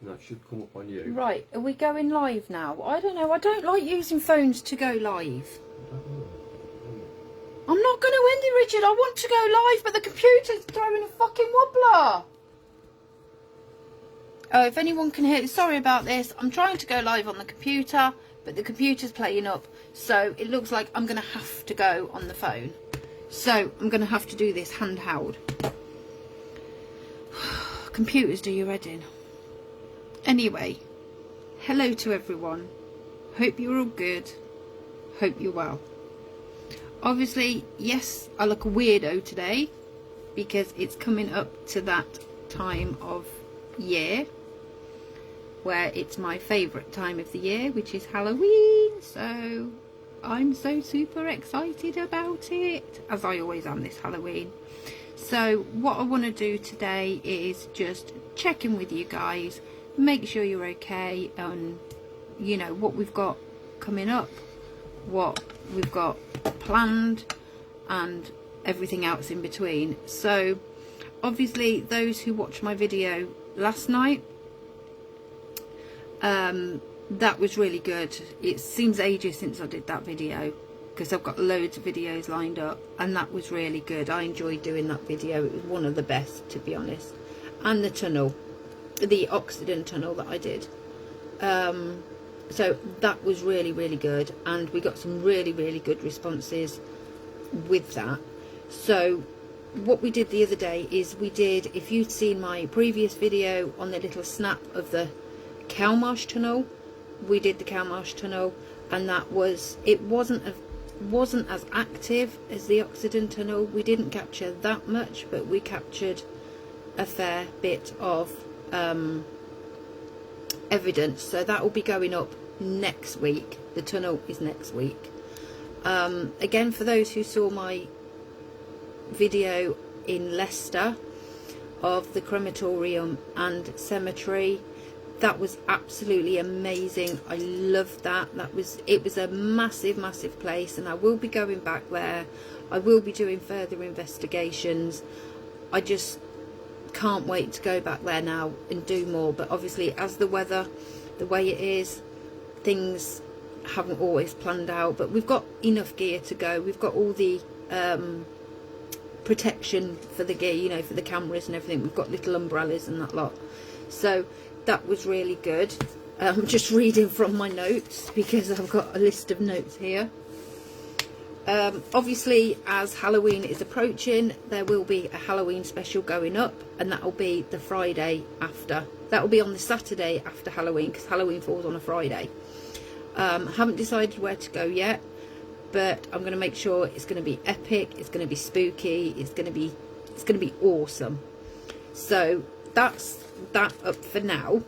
That should come up on you. Right, are we going live now? I don't know. I don't like using phones to go live. I'm not going to end it, Richard. I want to go live, but the computer's throwing a fucking wobbler. Oh, if anyone can hear, sorry about this. I'm trying to go live on the computer, but the computer's playing up. So it looks like I'm going to have to go on the phone. So I'm going to have to do this handheld. Computers, do your head in. Anyway, hello to everyone. Hope you're all good. Hope you're well. Obviously, yes, I look a weirdo today because it's coming up to that time of year where it's my favourite time of the year, which is Halloween. So I'm so super excited about it, as I always am this Halloween. So what I want to do today is just check in with you guys, make sure you're okay, and you know what we've got coming up, what we've got planned, and everything else in between. So obviously those who watched my video last night, that was really good. It seems ages since I did that video because I've got loads of videos lined up, and that was really good. I enjoyed doing that video. It was one of the best, to be honest. And the tunnel, the Oxenden tunnel that I did, so that was really, really good, and we got some really, really good responses with that. So what we did the other day is we did, if you'd seen my previous video on the little snap of the Kelmarsh tunnel, we did the Kelmarsh tunnel, and that was, it wasn't as active as the Oxenden tunnel. We didn't capture that much, but we captured a fair bit of evidence. So that will be going up next week. The tunnel is next week. Again, for those who saw my video in Leicester of the crematorium and cemetery, that was absolutely amazing. I loved that. It was a massive place, and I will be going back there. I will be doing further investigations. I just can't wait to go back there now and do more. But obviously, as the weather the way it is, things haven't always planned out, but we've got enough gear to go. We've got all the protection for the gear, you know, for the cameras and everything. We've got little umbrellas and that lot. So that was really good. I'm just reading from my notes because I've got a list of notes here. Obviously, as Halloween is approaching, there will be a Halloween special going up, and that will be the Friday after. That will be on the Saturday after Halloween, because Halloween falls on a Friday. Haven't decided where to go yet, but I'm going to make sure it's going to be epic, it's going to be spooky, it's going to be awesome. So that's that up for now.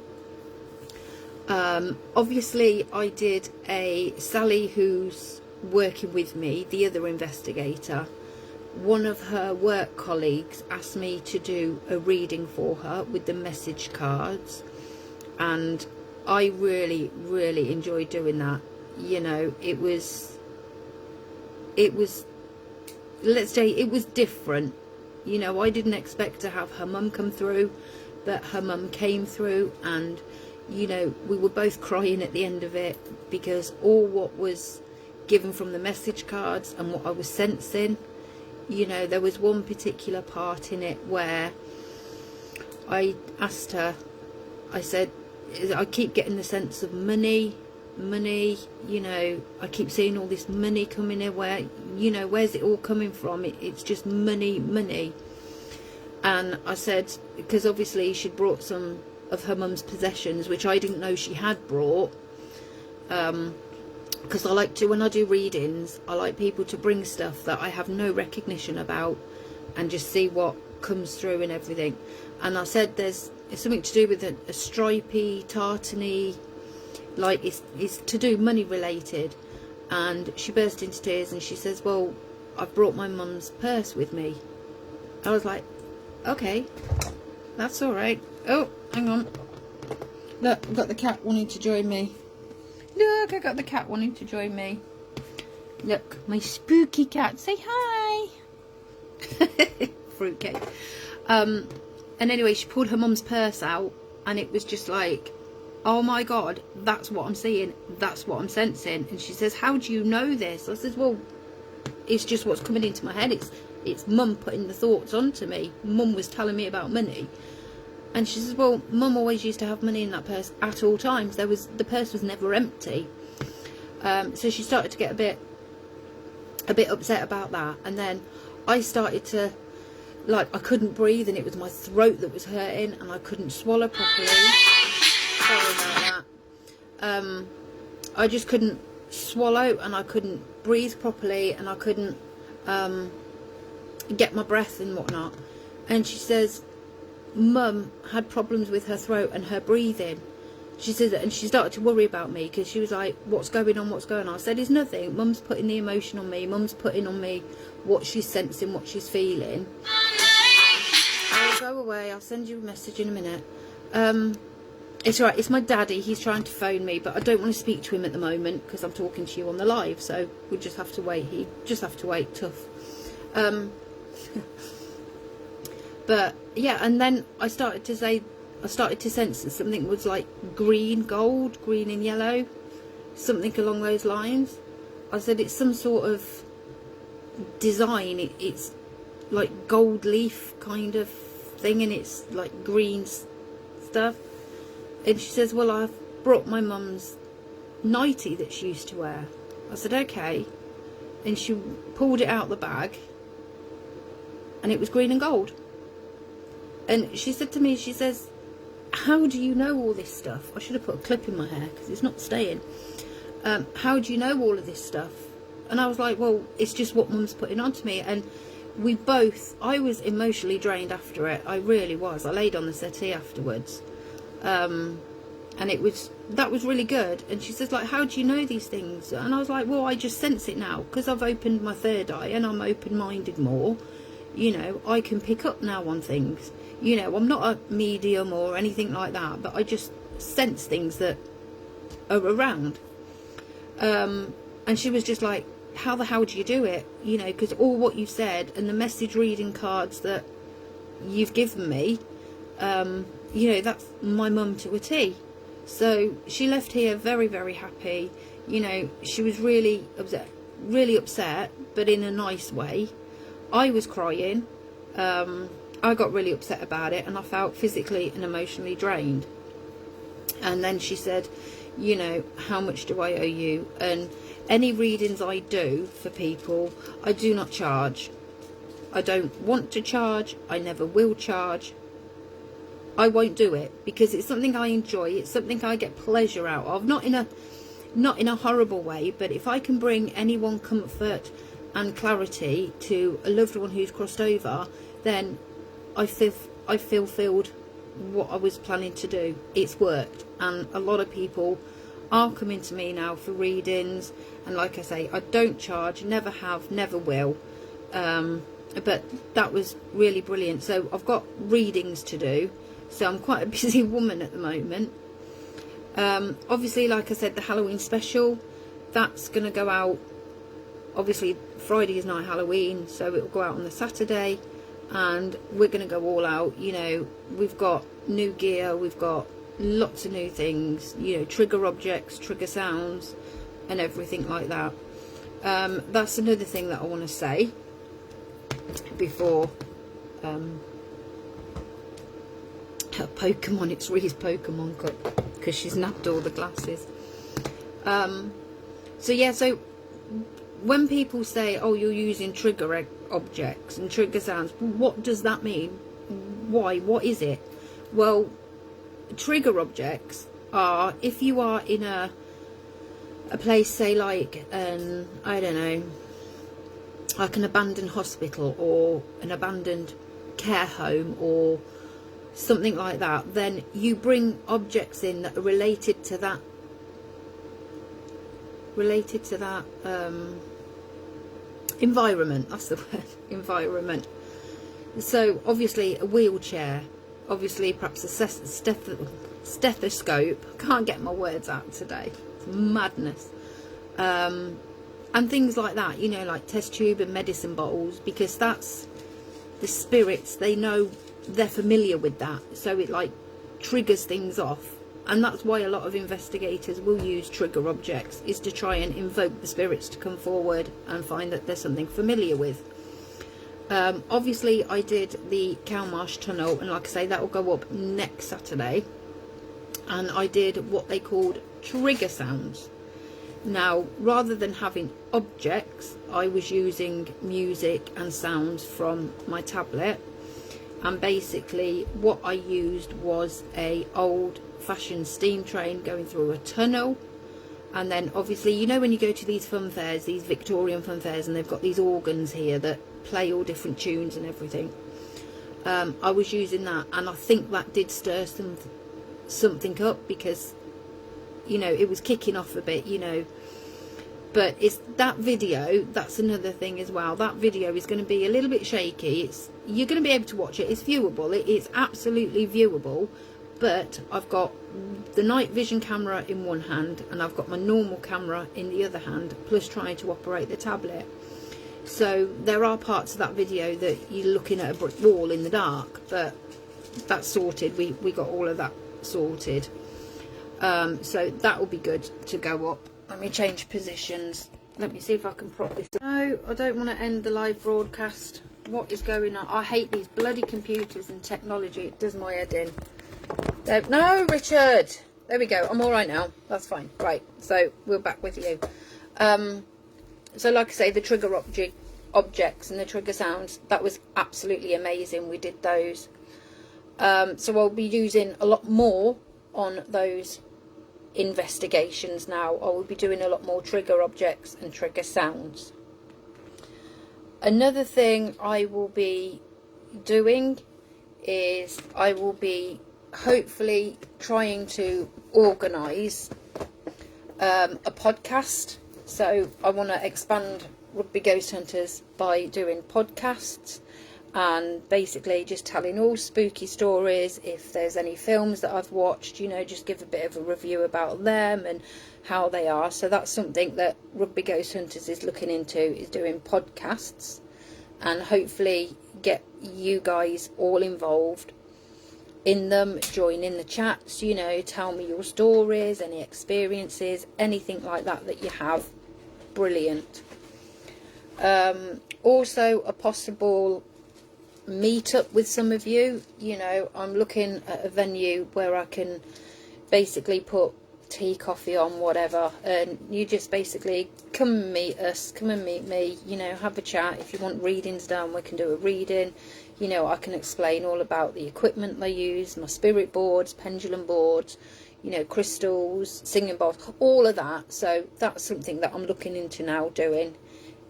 Obviously, I did a Sally, who's working with me, the other investigator, one of her work colleagues asked me to do a reading for her with the message cards, and I really enjoyed doing that. You know, it was let's say it was different. You know, I didn't expect to have her mum come through, but her mum came through, and you know, we were both crying at the end of it, because all what was given from the message cards and what I was sensing, you know, there was one particular part in it where I asked her, I said, I keep getting the sense of money, you know, I keep seeing all this money coming in, where, you know, where's it all coming from? It's just money. And I said, because obviously she'd brought some of her mum's possessions, which I didn't know she had brought, because I like to, when I do readings, I like people to bring stuff that I have no recognition about and just see what comes through and everything. And I said it's something to do with a stripy, tartany, like it's to do money related. And she burst into tears and she says, well, I've brought my mum's purse with me. I was like, okay, that's all right. Oh, hang on. Look, I've got the cat wanting to join me. Look, I got the cat wanting to join me. Look, my spooky cat. Say hi. Fruitcake. And anyway, she pulled her mum's purse out, and it was just like, oh my God, that's what I'm seeing, that's what I'm sensing. And she says, how do you know this? I says, well, it's just what's coming into my head. It's mum putting the thoughts onto me. Mum was telling me about money. And she says, well, mum always used to have money in that purse at all times. The purse was never empty. So she started to get a bit upset about that. And then I started to, like, I couldn't breathe, and it was my throat that was hurting, and I couldn't swallow properly. Sorry about that. I just couldn't swallow, and I couldn't breathe properly, and I couldn't get my breath and whatnot. And she says, mum had problems with her throat and her breathing. She said that, and she started to worry about me, because she was like, what's going on, what's going on? I said, it's nothing. Mum's putting the emotion on me. Mum's putting on me what she's sensing, what she's feeling. I'll go away, I'll send you a message in a minute. It's alright, it's my daddy. He's trying to phone me, but I don't want to speak to him at the moment because I'm talking to you on the live, so we'll just have to wait. He just have to wait. Tough. But yeah, and then I started to sense that something was like green and yellow, something along those lines. I said, it's some sort of design. It's like gold leaf kind of thing, and it's like green stuff. And she says, well, I've brought my mum's nightie that she used to wear. I said, okay. And she pulled it out the bag, and it was green and gold. And she said to me, she says, how do you know all this stuff? I should have put a clip in my hair because it's not staying. How do you know all of this stuff? And I was like, well, it's just what mum's putting onto me. And I was emotionally drained after it. I really was. I laid on the settee afterwards. And that was really good. And she says, like, how do you know these things? And I was like, well, I just sense it now because I've opened my third eye and I'm open-minded more. You know, I can pick up now on things. You know, I'm not a medium or anything like that, but I just sense things that are around. And she was just like, how the hell do you do it? You know, because all what you said and the message reading cards that you've given me, you know, that's my mum to a T. So she left here very, very happy. You know, she was really upset, but in a nice way. I was crying. I got really upset about it, and I felt physically and emotionally drained. And then she said, you know, how much do I owe you? And any readings I do for people, I do not charge. I don't want to charge. I never will charge. I won't do it because it's something I enjoy. It's something I get pleasure out of. Not in a horrible way, but if I can bring anyone comfort and clarity to a loved one who's crossed over, then I fulfilled what I was planning to do. It's worked, and a lot of people are coming to me now for readings. And like I say, I don't charge, never have, never will. But that was really brilliant. So I've got readings to do, so I'm quite a busy woman at the moment. Obviously, like I said, the Halloween special, that's going to go out. Obviously Friday is night Halloween, so it will go out on the Saturday, and we're going to go all out. You know, we've got new gear, we've got lots of new things, you know, trigger objects, trigger sounds and everything like that. That's another thing that I want to say before her Pokemon, it's Ree's Pokemon Cup, because she's nabbed all the glasses. So yeah, so when people say, oh, you're using trigger objects and trigger sounds, what does that mean? Why? What is it? Well, trigger objects are, if you are in a place, say like I don't know, like an abandoned hospital or an abandoned care home or something like that, then you bring objects in that are related to that environment. That's the word, environment. So obviously a wheelchair, obviously perhaps a stethoscope. I can't get my words out today, it's madness. And things like that, you know, like test tube and medicine bottles, because that's the spirits, they know, they're familiar with that. So it like triggers things off. And that's why a lot of investigators will use trigger objects, is to try and invoke the spirits to come forward and find that there's something familiar with. Obviously I did the Calmarsh Tunnel, and like I say, that will go up next Saturday. And I did what they called trigger sounds. Now, rather than having objects, I was using music and sounds from my tablet. And basically what I used was a old-fashioned steam train going through a tunnel. And then obviously, you know, when you go to these fun fairs, these Victorian fun fairs, and they've got these organs here that play all different tunes and everything. I was using that, and I think that did stir something up, because, you know, it was kicking off a bit, you know. But it's that video, that's another thing as well. That video is going to be a little bit shaky. You're going to be able to watch it. It's viewable. It's absolutely viewable. But I've got the night vision camera in one hand, and I've got my normal camera in the other hand, plus trying to operate the tablet. So there are parts of that video that you're looking at a brick wall in the dark, but that's sorted. We got all of that sorted. So that will be good to go up. Let me change positions. Let me see if I can prop this up. No, I don't want to end the live broadcast. What is going on? I hate these bloody computers and technology. It does my head in. No, Richard. There we go. I'm all right now. That's fine. Right. So we're back with you. So like I say, the trigger objects and the trigger sounds, that was absolutely amazing. We did those. So I'll be using a lot more on those investigations now. I will be doing a lot more trigger objects and trigger sounds. Another thing I will be doing is I will be hopefully trying to organise a podcast. So I want to expand Rugby Ghost Hunters by doing podcasts, and basically just telling all spooky stories. If there's any films that I've watched, you know, just give a bit of a review about them and how they are. So that's something that Rugby Ghost Hunters is looking into, is doing podcasts, and hopefully get you guys all involved in them. Join in the chats, you know, tell me your stories, any experiences, anything like that that you have. Brilliant. Also a possible meet up with some of you. You know, I'm looking at a venue where I can basically put tea, coffee on, whatever, and you just basically come and meet us, come and meet me, you know, have a chat. If you want readings done, we can do a reading. You know, I can explain all about the equipment they use, my spirit boards, pendulum boards, you know, crystals, singing bowls, all of that. So that's something that I'm looking into now doing,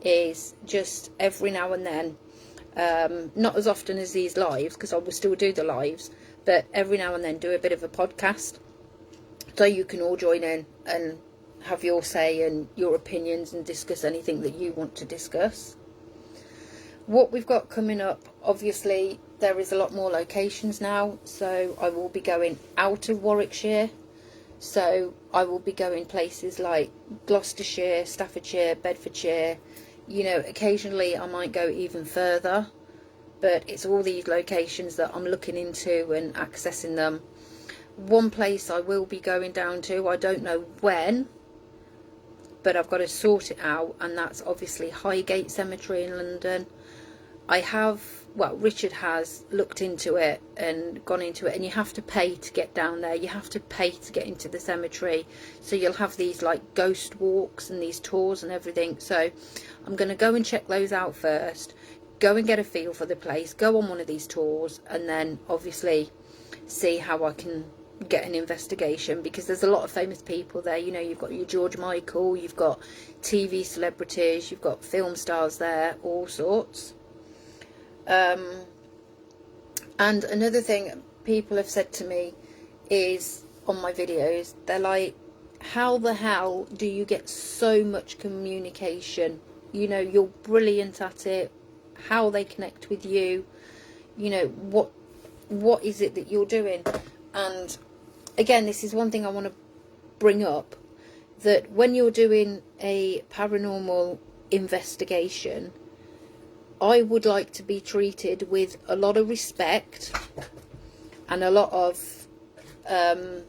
is just every now and then, not as often as these lives, because I will still do the lives, but every now and then do a bit of a podcast, so you can all join in and have your say and your opinions and discuss anything that you want to discuss. What we've got coming up, obviously there is a lot more locations now, so I will be going out of Warwickshire. So I will be going places like Gloucestershire, Staffordshire, Bedfordshire. You know, occasionally I might go even further, but it's all these locations that I'm looking into and accessing them. One place I will be going down to, I don't know when, but I've got to sort it out, and that's obviously Highgate Cemetery in London. I have, well, Richard has looked into it and gone into it, and you have to pay to get down there. You have to pay to get into the cemetery. So you'll have these like ghost walks and these tours and everything. So I'm going to go and check those out first, go and get a feel for the place, go on one of these tours, and then obviously see how I can get an investigation, because there's a lot of famous people there. You know, you've got your George Michael, you've got TV celebrities, you've got film stars there, all sorts. And another thing people have said to me is, on my videos, they're like, how the hell do you get so much communication? You know, you're brilliant at it. How they connect with you, you know, what is it that you're doing? And again, this is one thing I want to bring up, that when you're doing a paranormal investigation, I would like to be treated with a lot of respect and a lot of love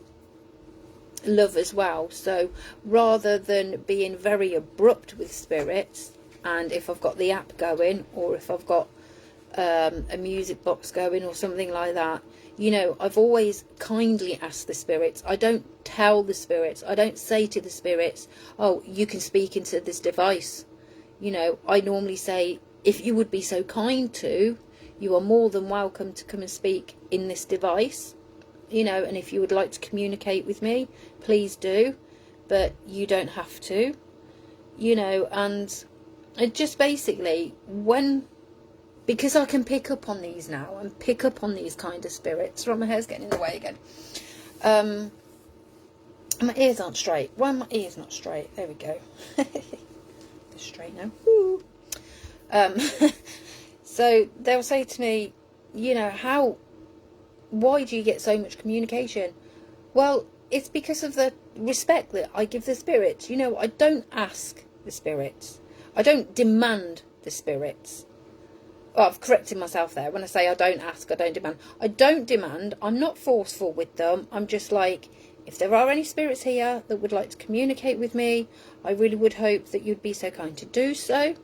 as well. So rather than being very abrupt with spirits, and if I've got the app going, or if I've got a music box going or something like that, you know, I've always kindly asked the spirits. I don't tell the spirits, I don't say to the spirits, oh, you can speak into this device. You know, I normally say, if you would be so kind to, you are more than welcome to come and speak in this device. You know, and if you would like to communicate with me, please do, but you don't have to. You know, and it just basically, because I can pick up on these now, and pick up on these kind of spirits. Right, my hair's getting in the way again. My ears aren't straight. Why are my ears not straight? There we go. They're straight now. Woo. So they'll say to me, you know, why do you get so much communication? Well, it's because of the respect that I give the spirits. You know, I don't ask the spirits. I don't demand the spirits. Oh, I've corrected myself there. When I say I don't ask, I don't demand. I don't demand. I'm not forceful with them. I'm just like, if there are any spirits here that would like to communicate with me, I really would hope that you'd be so kind to do so.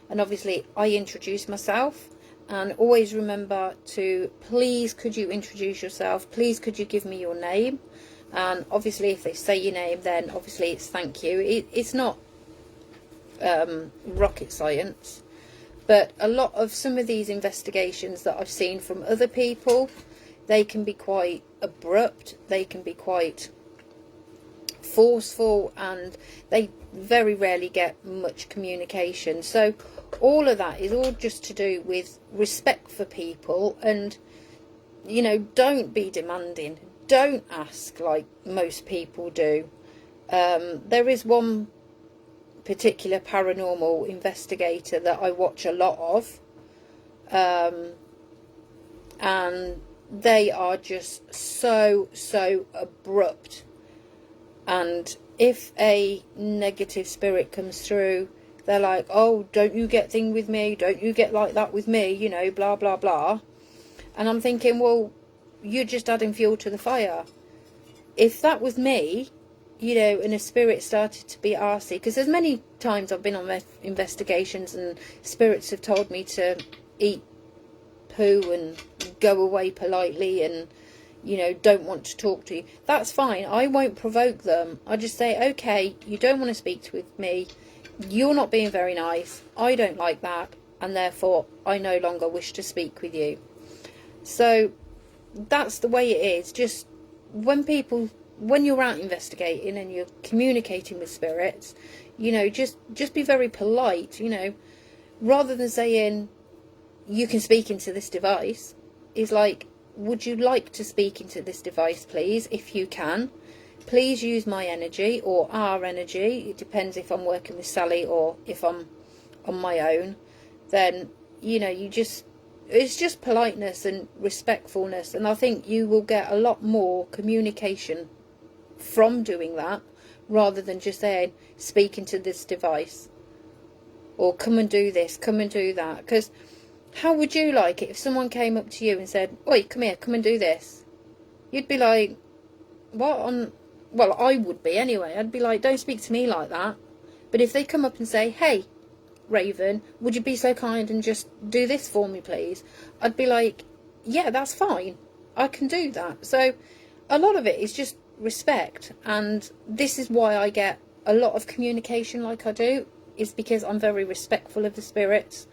And obviously, I introduce myself. And always remember to, please, could you introduce yourself? Please, could you give me your name? And obviously, if they say your name, then obviously it's thank you. It's not rocket science. But a lot of some of these investigations that I've seen from other people, they can be quite abrupt. They can be quite forceful, and they very rarely get much communication. So all of that is all just to do with respect for people, and, you know, don't be demanding. Don't ask like most people do. There is one particular paranormal investigator that I watch a lot of, and they are just so abrupt. And if a negative spirit comes through, they're like, oh, don't you get thing with me, don't you get like that with me, you know, blah blah blah. And I'm thinking, well, you're just adding fuel to the fire. If that was me, you know, and a spirit started to be arsey, because there's many times I've been on investigations and spirits have told me to eat poo and go away politely, and, you know, don't want to talk to you. That's fine. I won't provoke them. I just say, okay, you don't want to speak with me. You're not being very nice. I don't like that. And therefore, I no longer wish to speak with you. So that's the way it is. Just when you're out investigating and you're communicating with spirits, you know, just be very polite, you know, rather than saying, you can speak into this device, is like, would you like to speak into this device, please? If you can, please use my energy or our energy. It depends if I'm working with Sally or if I'm on my own. Then, you know, it's just politeness and respectfulness. And I think you will get a lot more communication from doing that, rather than just saying, speak into this device, or come and do this, come and do that. Because how would you like it if someone came up to you and said, oi, come here, come and do this? You'd be like, what? Well, I would be anyway. I'd be like, don't speak to me like that. But if they come up and say, hey, Raven, would you be so kind and just do this for me, please? I'd be like, yeah, that's fine. I can do that. So a lot of it is just respect. And this is why I get a lot of communication like I do, is because I'm very respectful of the spirits.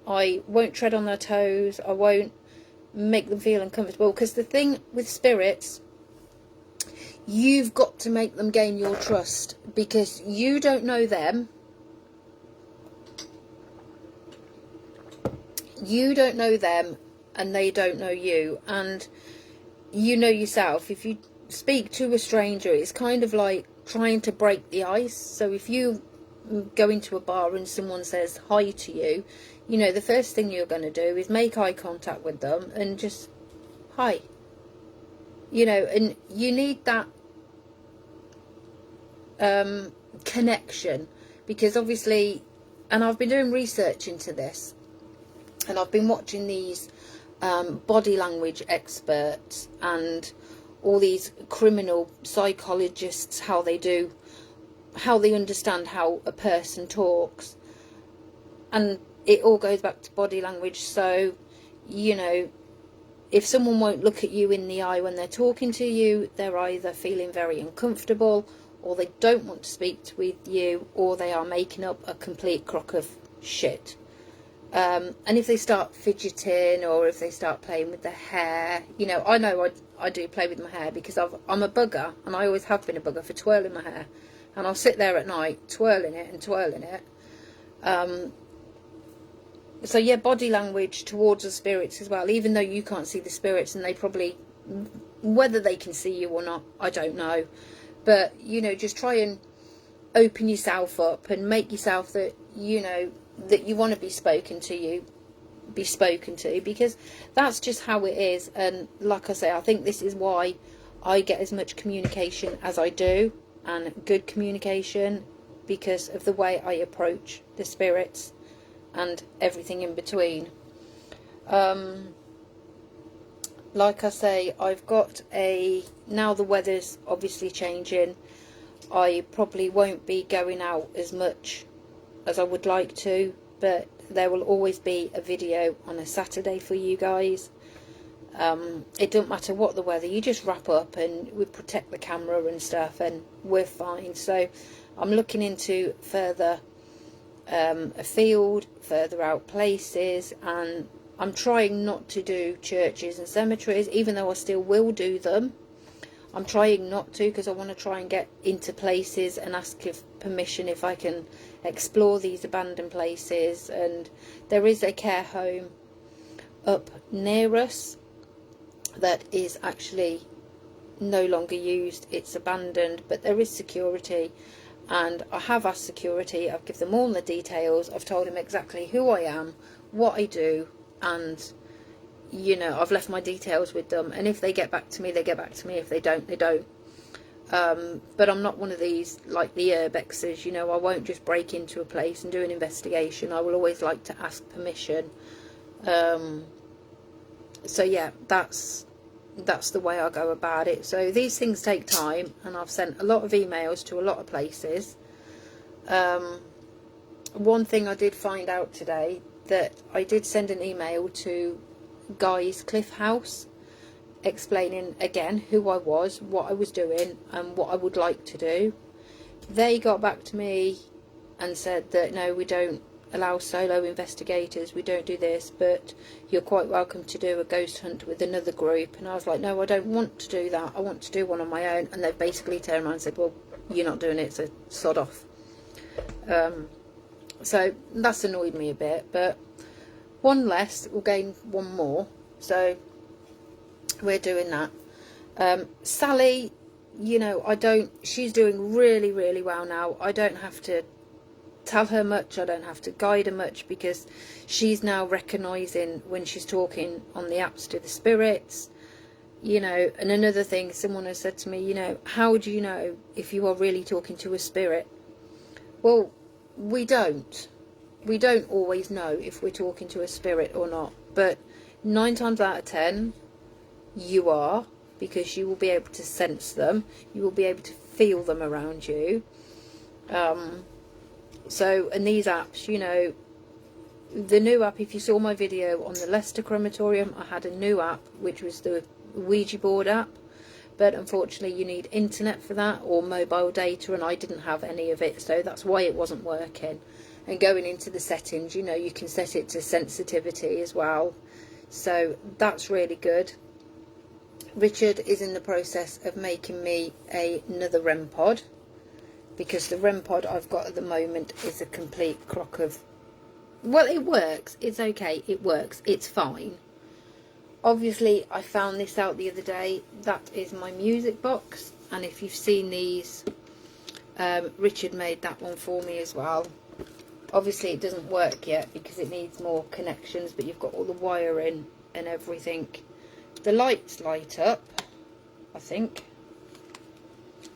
I won't tread on their toes. I won't make them feel uncomfortable. Because the thing with spirits, you've got to make them gain your trust, because you don't know them. You don't know them, and they don't know you. And you know yourself, if you speak to a stranger, it's kind of like trying to break the ice. So if you go into a bar and someone says hi to you, you know, the first thing you're going to do is make eye contact with them and just hi. You know, and you need that connection, because obviously, and I've been doing research into this, and I've been watching these body language experts and all these criminal psychologists, how they understand how a person talks, and it all goes back to body language. So, you know, if someone won't look at you in the eye when they're talking to you, they're either feeling very uncomfortable, or they don't want to speak with you, or they are making up a complete crock of shit. And if they start fidgeting, or if they start playing with their hair, you know I do play with my hair, because I'm a bugger, and I always have been a bugger for twirling my hair, and I'll sit there at night twirling it and twirling it. So yeah, body language towards the spirits as well, even though you can't see the spirits, and they probably, whether they can see you or not, I don't know, but you know, just try and open yourself up and make yourself that, you know, that you want to be spoken to, because that's just how it is. And like I say, I think this is why I get as much communication as I do, and good communication, because of the way I approach the spirits and everything in between. Like I say, I've got now the weather's obviously changing, I probably won't be going out as much as I would like to, but there will always be a video on a Saturday for you guys. It doesn't matter what the weather, you just wrap up and we protect the camera and stuff, and we're fine. So I'm looking into further afield, further out places, and I'm trying not to do churches and cemeteries, even though I still will do them. I'm trying not to, because I want to try and get into places and ask if permission if I can explore these abandoned places. And there is a care home up near us that is actually no longer used, it's abandoned, but there is security, and I have asked security, I've given them all the details, I've told them exactly who I am, what I do, and you know, I've left my details with them, and if they get back to me, they get back to me. If they don't, they don't. But I'm not one of these like the urbexes, you know, I won't just break into a place and do an investigation. I will always like to ask permission. So yeah, that's the way I go about it. So these things take time, and I've sent a lot of emails to a lot of places. One thing I did find out today, that I did send an email to Guy's Cliff House explaining again who I was, what I was doing, and what I would like to do. They got back to me and said that no, we don't allow solo investigators, we don't do this, but you're quite welcome to do a ghost hunt with another group. And I was like, no, I don't want to do that, I want to do one on my own. And they basically turned around and said, well, you're not doing it, so sod off. So that's annoyed me a bit, but one less will gain one more, so we're doing that. Sally, you know, she's doing really, really well now. I don't have to tell her much, I don't have to guide her much, because she's now recognising when she's talking on the apps to the spirits, you know. And another thing, someone has said to me, you know, how do you know if you are really talking to a spirit? Well, we don't always know if we're talking to a spirit or not, but 9 times out of 10 you are, because you will be able to sense them, you will be able to feel them around you. So, and these apps, you know, the new app, if you saw my video on the Leicester crematorium, I had a new app which was the Ouija board app, but unfortunately you need internet for that, or mobile data, and I didn't have any of it, so that's why it wasn't working. And going into the settings, you know, you can set it to sensitivity as well, so that's really good. Richard is in the process of making me another REM pod, because the REM pod I've got at the moment is a complete crock of, well, it works, it's okay, it works, it's fine. Obviously I found this out the other day, that is my music box, and if you've seen these, Richard made that one for me as well. Obviously it doesn't work yet because it needs more connections, but you've got all the wiring and everything. The lights light up, I think.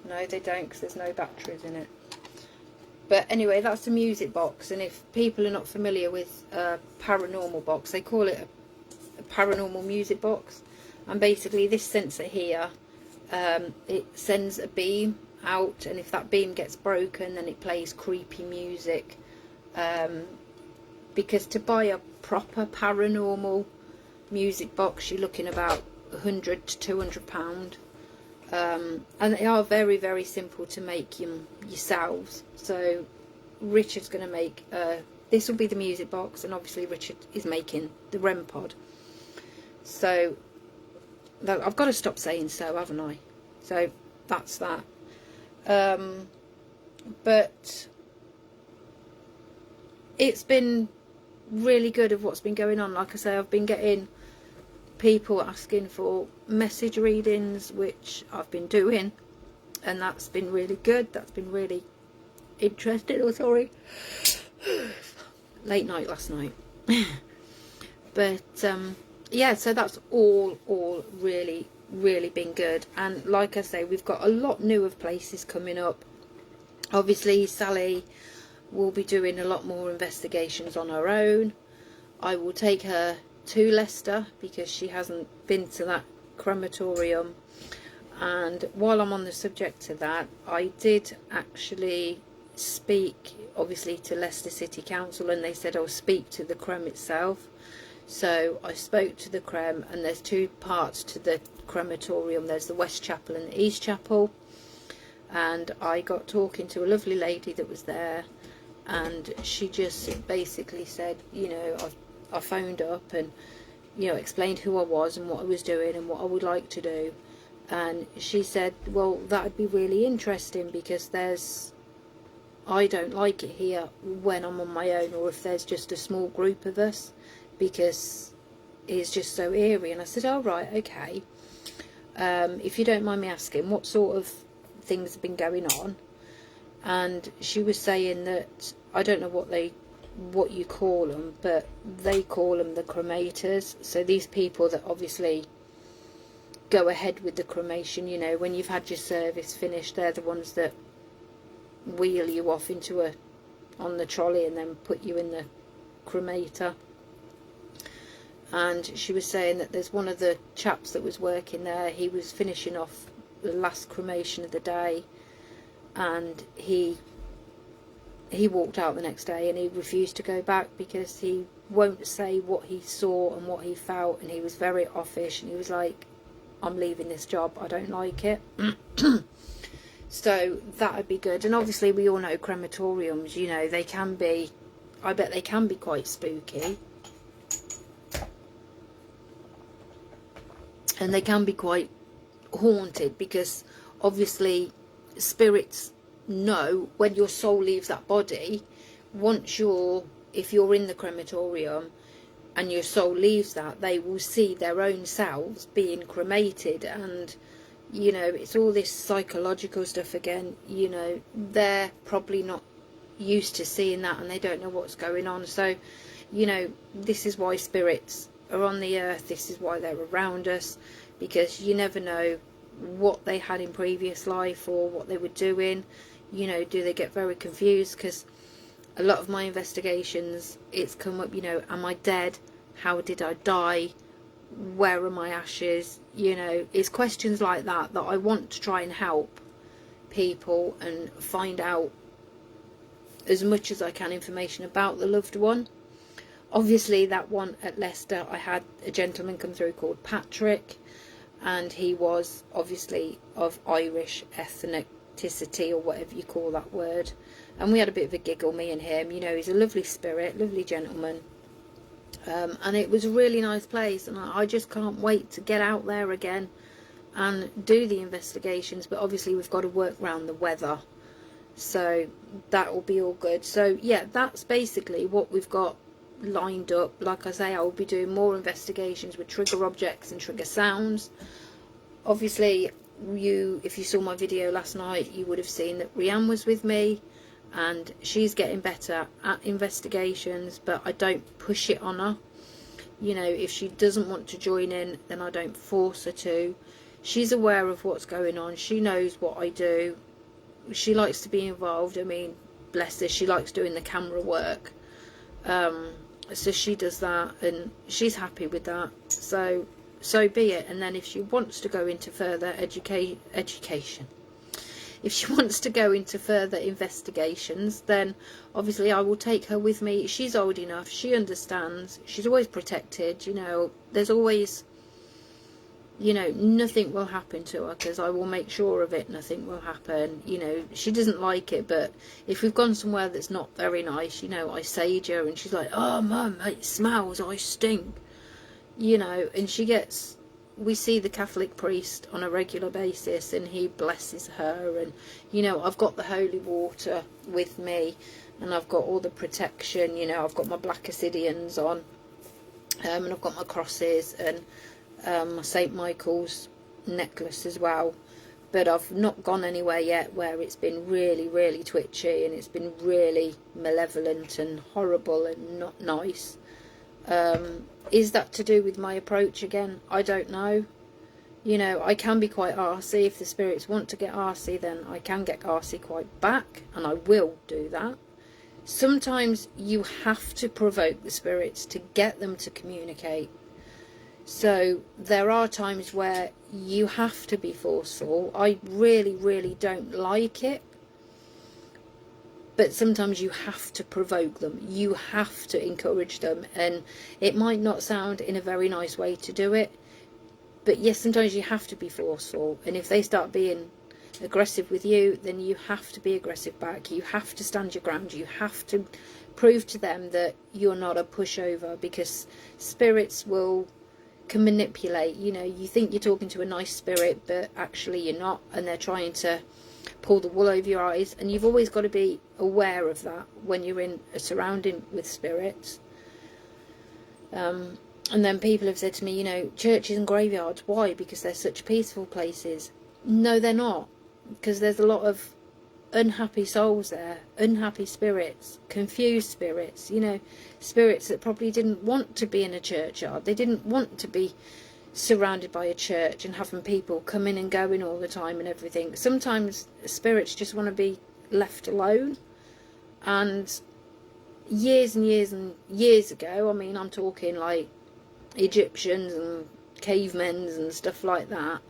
No, they don't, because there's no batteries in it. But anyway, that's the music box, and if people are not familiar with a paranormal box, they call it a paranormal music box. And basically this sensor here it sends a beam out, and if that beam gets broken, then it plays creepy music. Because to buy a proper paranormal music box, you're looking about £100 to £200. And they are very, very simple to make them yourselves. So Richard's going to make, this will be the music box, and obviously Richard is making the REM pod. So I've got to stop saying so, haven't I? So that's that. But it's been really good of what's been going on. Like I say, I've been getting people asking for message readings, which I've been doing, and that's been really good. That's been really interesting. Oh, sorry. Late night last night. But yeah, so that's all really been good. And like I say, we've got a lot new of places coming up. Obviously Sally will be doing a lot more investigations on her own. I will take her to Leicester because she hasn't been to that crematorium. And while I'm on the subject of that, I did actually speak obviously to Leicester City Council, and they said I'll speak to the crem itself. So I spoke to the crem, and there's two parts to the crematorium. There's the West Chapel and the East Chapel, and I got talking to a lovely lady that was there, and she just basically said, you know, I phoned up and, you know, explained who I was and what I was doing and what I would like to do. And she said, well, that would be really interesting, because I don't like it here when I'm on my own, or if there's just a small group of us, because it's just so eerie. And I said, oh right, okay. If you don't mind me asking, what sort of things have been going on? And she was saying that, I don't know what you call them, but they call them the cremators. So these people that obviously go ahead with the cremation, you know, when you've had your service finished, they're the ones that wheel you off on the trolley and then put you in the cremator. And she was saying that there's one of the chaps that was working there, he was finishing off the last cremation of the day, and he walked out the next day, and he refused to go back because he won't say what he saw and what he felt, and he was very offish, and he was like, I'm leaving this job, I don't like it. So that would be good. And obviously we all know crematoriums, you know, they can be, I bet they can be quite spooky, and they can be quite haunted, because obviously spirits know when your soul leaves that body. If you're in the crematorium and your soul leaves that, they will see their own selves being cremated, and you know, it's all this psychological stuff again. You know, they're probably not used to seeing that, and they don't know what's going on. So, you know, this is why spirits are on the earth, this is why they're around us, because you never know what they had in previous life or what they were doing. You know, do they get very confused? Because a lot of my investigations, it's come up, you know, am I dead? How did I die? Where are my ashes? You know, it's questions like that that I want to try and help people and find out as much as I can information about the loved one. Obviously that one at Leicester, I had a gentleman come through called Patrick, and he was obviously of Irish ethnicity, or whatever you call that word, and we had a bit of a giggle, me and him. You know, he's a lovely spirit, lovely gentleman. And it was a really nice place, and I just can't wait to get out there again and do the investigations. But obviously we've got to work around the weather, so that will be all good. So yeah, that's basically what we've got lined up. Like I say, I will be doing more investigations with trigger objects and trigger sounds. Obviously, if you saw my video last night, you would have seen that Rianne was with me, and she's getting better at investigations, but I don't push it on her. You know, if she doesn't want to join in, then I don't force her to. She's aware of what's going on, she knows what I do, she likes to be involved. I mean, bless her, she likes doing the camera work, so she does that, and she's happy with that. So so be it. And then if she wants to go into further education, if she wants to go into further investigations, then obviously I will take her with me. She's old enough, she understands, she's always protected, you know, there's always, you know, nothing will happen to her, because I will make sure of it, nothing will happen. You know, she doesn't like it, but if we've gone somewhere that's not very nice, you know, I sage her and she's like, oh mum, it smells, I stink, you know, and she gets, we see the Catholic priest on a regular basis and he blesses her, and you know, I've got the holy water with me and I've got all the protection, you know, I've got my black Obsidians on, and I've got my crosses and my St. Michael's necklace as well. But I've not gone anywhere yet where it's been really, really twitchy and it's been really malevolent and horrible and not nice. Is that to do with my approach again? I don't know. You know, I can be quite arsey. If the spirits want to get arsey, then I can get arsey quite back, and I will do that. Sometimes you have to provoke the spirits to get them to communicate. So there are times where you have to be forceful. I really, really don't like it. But sometimes you have to provoke them. You have to encourage them. And it might not sound in a very nice way to do it. But yes, sometimes you have to be forceful. And if they start being aggressive with you, then you have to be aggressive back. You have to stand your ground. You have to prove to them that you're not a pushover. Because spirits can manipulate. You know, you think you're talking to a nice spirit, but actually you're not. And they're trying to pull the wool over your eyes, and you've always got to be aware of that when you're in a surrounding with spirits. And then people have said to me, you know, churches and graveyards, why? Because they're such peaceful places. No, they're not, because there's a lot of unhappy souls there, unhappy spirits, confused spirits, you know, spirits that probably didn't want to be in a churchyard. They didn't want to be surrounded by a church and having people coming and going all the time and everything. Sometimes spirits just want to be left alone. And years and years and years ago, I mean, I'm talking like Egyptians and cavemen and stuff like that,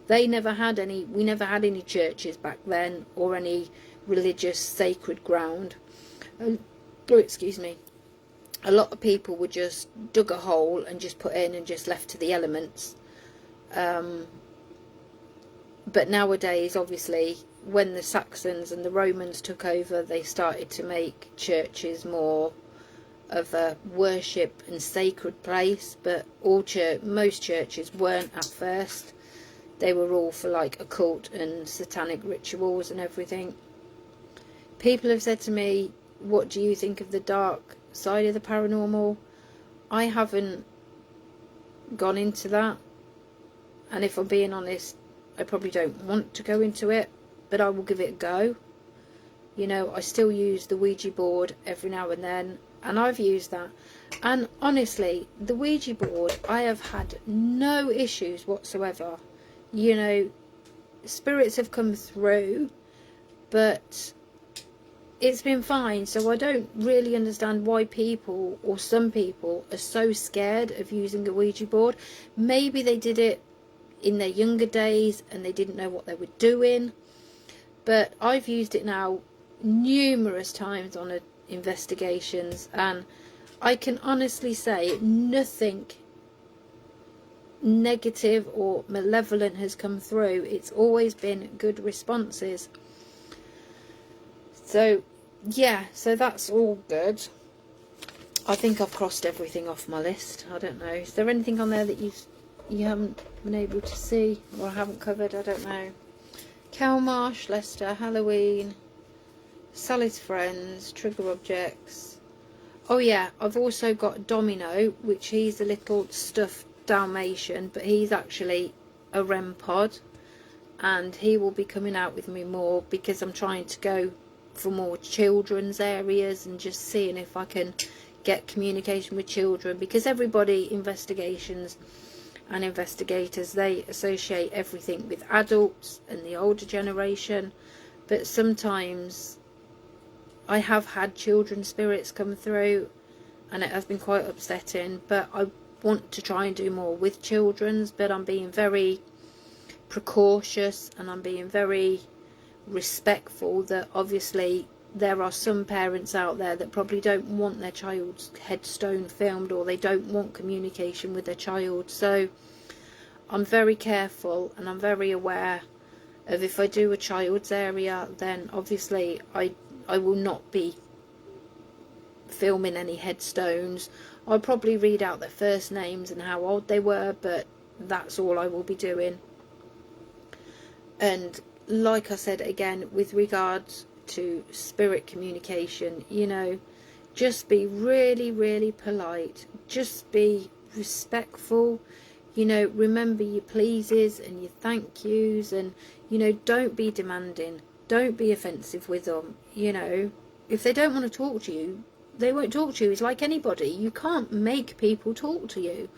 we never had any churches back then, or any religious sacred ground. Excuse me. A lot of people would just dug a hole and just put in and just left to the elements. But nowadays, obviously, when the Saxons and the Romans took over, they started to make churches more of a worship and sacred place. But most churches weren't at first. They were all for like occult and satanic rituals and everything. People have said to me, what do you think of the dark side of the paranormal? I haven't gone into that, and if I'm being honest, I probably don't want to go into it, but I will give it a go. You know, I still use the Ouija board every now and then, and I've used that, and honestly, the Ouija board, I have had no issues whatsoever. You know, spirits have come through, but it's been fine. So I don't really understand why people, or some people, are so scared of using a Ouija board. Maybe they did it in their younger days and they didn't know what they were doing. But I've used it now numerous times on investigations, and I can honestly say nothing negative or malevolent has come through. It's always been good responses. So yeah, so that's all good. I think I've crossed everything off my list. I don't know, is there anything on there that you haven't been able to see, or I haven't covered? I don't know. Kelmarsh, Leicester, Halloween, Sally's Friends, Trigger Objects. Oh yeah, I've also got Domino, which he's a little stuffed Dalmatian, but he's actually a REM pod, and he will be coming out with me more, because I'm trying to go for more children's areas and just seeing if I can get communication with children, because everybody, investigations and investigators, they associate everything with adults and the older generation, but sometimes I have had children's spirits come through and it has been quite upsetting. But want to try and do more with children's, but I'm being very precautious and I'm being very respectful that obviously there are some parents out there that probably don't want their child's headstone filmed, or they don't want communication with their child. So I'm very careful and I'm very aware of, if I do a child's area, then obviously I will not be filming any headstones. I'll probably read out their first names and how old they were, but that's all I will be doing. And like I said again, with regards to spirit communication, you know, just be really, really polite, just be respectful, you know, remember your pleases and your thank yous, and, you know, don't be demanding, don't be offensive with them. You know, if they don't want to talk to you, they won't talk to you. It's like anybody, you can't make people talk to you.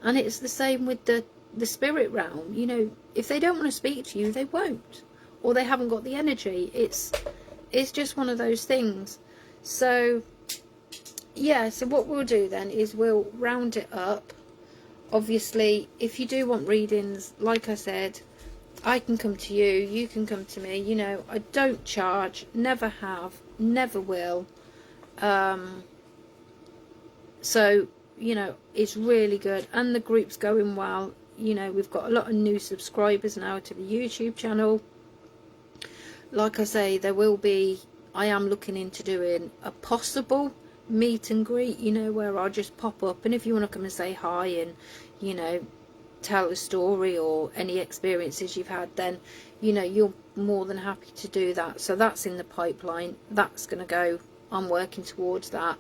And it's the same with the spirit realm. You know, if they don't want to speak to you, they won't, or they haven't got the energy. It's just one of those things. So yeah, so what we'll do then is we'll round it up. Obviously, if you do want readings, like I said, I can come to you, you can come to me. You know, I don't charge, never have, never will. So, you know, it's really good, and the group's going well. You know, we've got a lot of new subscribers now to the YouTube channel. Like I say, there will be, I am looking into doing a possible meet and greet, you know, where I'll just pop up, and if you want to come and say hi and, you know, tell a story or any experiences you've had, then, you know, you're more than happy to do that. So that's in the pipeline, that's going to go, I'm working towards that.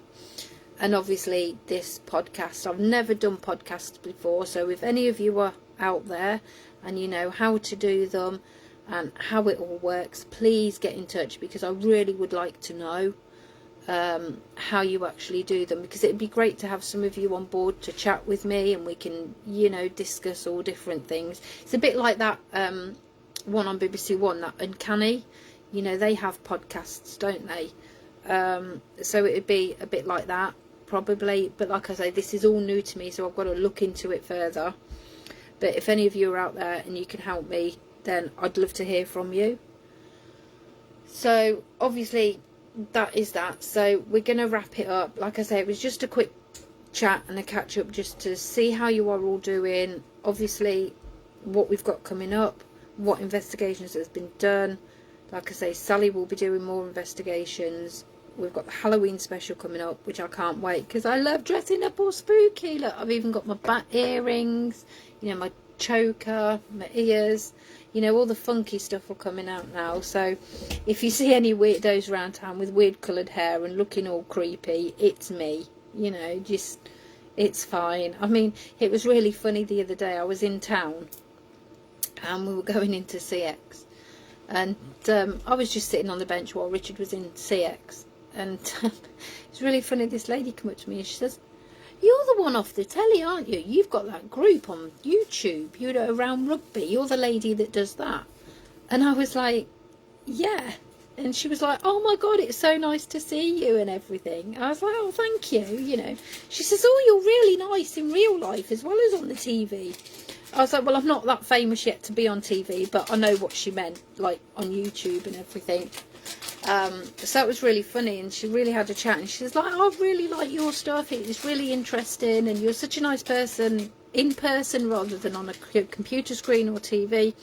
And obviously this podcast, I've never done podcasts before, so if any of you are out there and you know how to do them and how it all works, please get in touch, because I really would like to know how you actually do them, because it'd be great to have some of you on board to chat with me, and we can, you know, discuss all different things. It's a bit like that one on BBC One, that Uncanny, you know, they have podcasts, don't they? So it'd be a bit like that probably, but like I say, this is all new to me, so I've got to look into it further. But if any of you are out there and you can help me, then I'd love to hear from you. So obviously that is that. So we're going to wrap it up. Like I say, it was just a quick chat and a catch up, just to see how you are all doing, obviously what we've got coming up, what investigations has been done. Like I say, Sally will be doing more investigations. We've got the Halloween special coming up, which I can't wait, because I love dressing up all spooky. Look, I've even got my bat earrings, you know, my choker, my ears, you know, all the funky stuff are coming out now. So if you see any weirdos around town with weird coloured hair and looking all creepy, it's me, you know, just, it's fine. I mean, it was really funny the other day. I was in town and we were going into CX, and I was just sitting on the bench while Richard was in CX, and it's really funny, this lady came up to me and she says, "You're the one off the telly, aren't you? You've got that group on YouTube, you know, around rugby. You're the lady that does that." And I was like, yeah. And she was like, "Oh my God, it's so nice to see you and everything." I was like, "Oh, thank you," you know. She says, "Oh, you're really nice in real life as well as on the TV." I was like, "Well, I'm not that famous yet to be on TV, but I know what she meant, like on YouTube and everything." So it was really funny, and she really had a chat, and she was like, "I really like your stuff, it's really interesting, and you're such a nice person in person rather than on a computer screen or TV."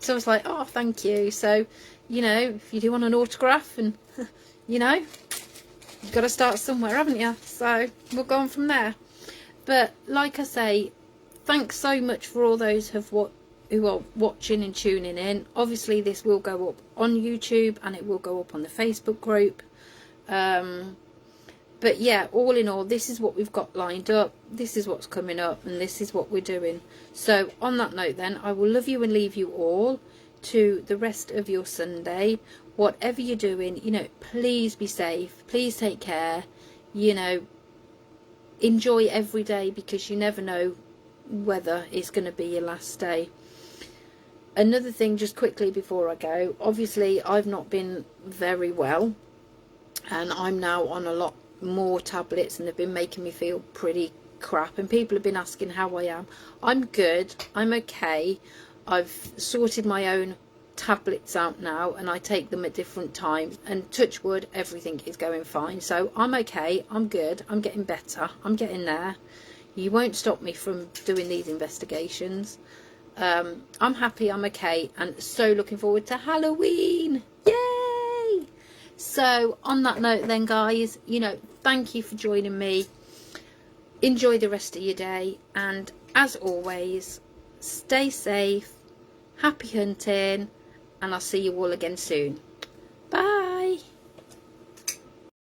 So I was like, "Oh, thank you." So, you know, if you do want an autograph, and you know, you've got to start somewhere, haven't you? So we'll go on from there. But like I say, thanks so much for all those who are watching and tuning in. Obviously this will go up on YouTube and it will go up on the Facebook group. But yeah, all in all, this is what we've got lined up. This is what's coming up, and this is what we're doing. So on that note then, I will love you and leave you all to the rest of your Sunday. Whatever you're doing, you know, please be safe. Please take care. You know, enjoy every day, because you never know whether it's going to be your last day. Another thing, just quickly before I go, obviously I've not been very well, and I'm now on a lot more tablets, and they've been making me feel pretty crap, and people have been asking how I am. I'm good, I'm okay. I've sorted my own tablets out now, and I take them at different times, and touch wood, everything is going fine. So I'm okay, I'm good, I'm getting better, I'm getting there. You won't stop me from doing these investigations. I'm happy, I'm okay, and so looking forward to Halloween. Yay! So on that note then, guys, you know, thank you for joining me. Enjoy the rest of your day, and as always, stay safe, happy hunting, and I'll see you all again soon.